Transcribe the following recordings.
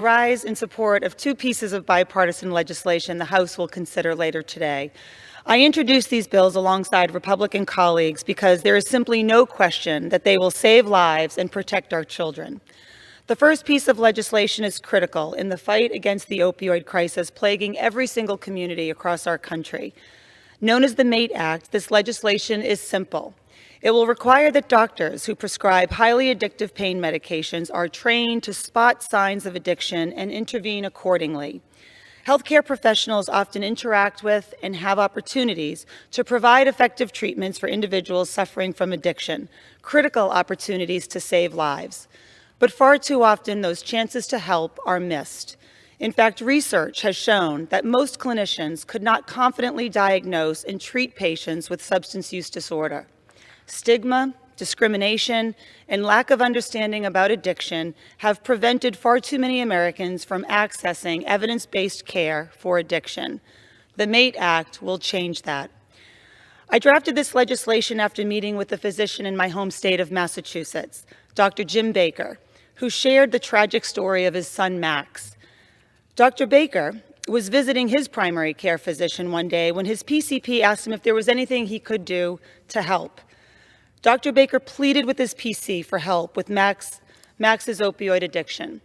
rise in support of two pieces of bipartisan legislation the House will consider later today. I introduced these bills alongside Republican colleagues because there is simply no question that they will save lives and protect our children. The first piece of legislation is critical in the fight against the opioid crisis plaguing every single community across our country. Known as the MATE Act, this legislation is simple. It will require that doctors who prescribe highly addictive pain medications are trained to spot signs of addiction and intervene accordingly. Healthcare professionals often interact with and have opportunities to provide effective treatments for individuals suffering from addiction, critical opportunities to save lives. But far too often, those chances to help are missed. In fact, research has shown that most clinicians could not confidently diagnose and treat patients with substance use disorder. Stigma, discrimination, and lack of understanding about addiction have prevented far too many Americans from accessing evidence-based care for addiction. The MATE Act will change that. I drafted this legislation after meeting with a physician in my home state of Massachusetts, Dr. Jim Baker, who shared the tragic story of his son, Max. Dr. Baker was visiting his primary care physician one day when his PCP asked him if there was anything he could do to help. Dr. Baker pleaded with his PC for help with Max's opioid addiction.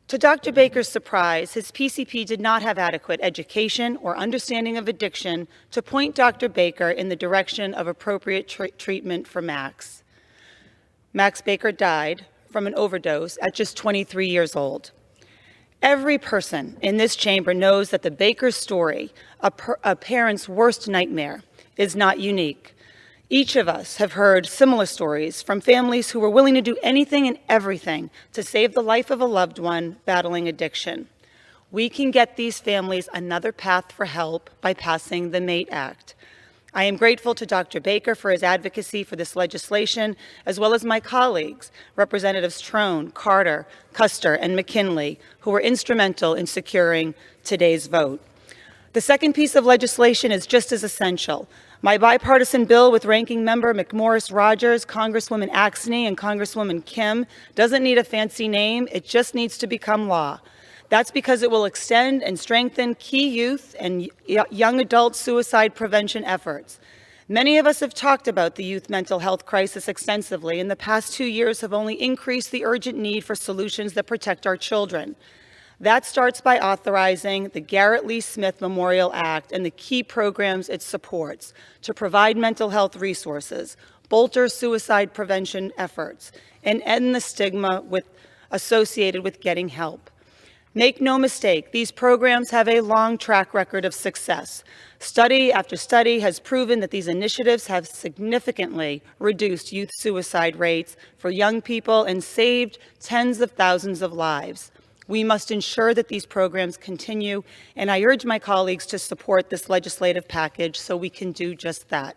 To Dr. Baker's surprise, his PCP did not have adequate education or understanding of addiction to point Dr. Baker in the direction of appropriate treatment for Max. Max Baker died from an overdose at just 23 years old. Every person in this chamber knows that the Baker story, a parent's worst nightmare, is not unique. Each of us have heard similar stories from families who were willing to do anything and everything to save the life of a loved one battling addiction. We can get these families another path for help by passing the MATE Act. I am grateful to Dr. Baker for his advocacy for this legislation, as well as my colleagues, Representatives Trahan, Carter, Custer, and McKinley, who were instrumental in securing today's vote. The second piece of legislation is just as essential. My bipartisan bill with Ranking Member McMorris-Rogers, Congresswoman Axney, and Congresswoman Kim doesn't need a fancy name, it just needs to become law. That's because it will extend and strengthen key youth and young adult suicide prevention efforts. Many of us have talked about the youth mental health crisis extensively, and the past 2 years have only increased the urgent need for solutions that protect our children. That starts by authorizing the Garrett Lee Smith Memorial Act and the key programs it supports to provide mental health resources, bolster suicide prevention efforts, and end the stigma associated with getting help. Make no mistake, these programs have a long track record of success. Study after study has proven that these initiatives have significantly reduced youth suicide rates for young people and saved tens of thousands of lives. We must ensure that these programs continue, and I urge my colleagues to support this legislative package so we can do just that.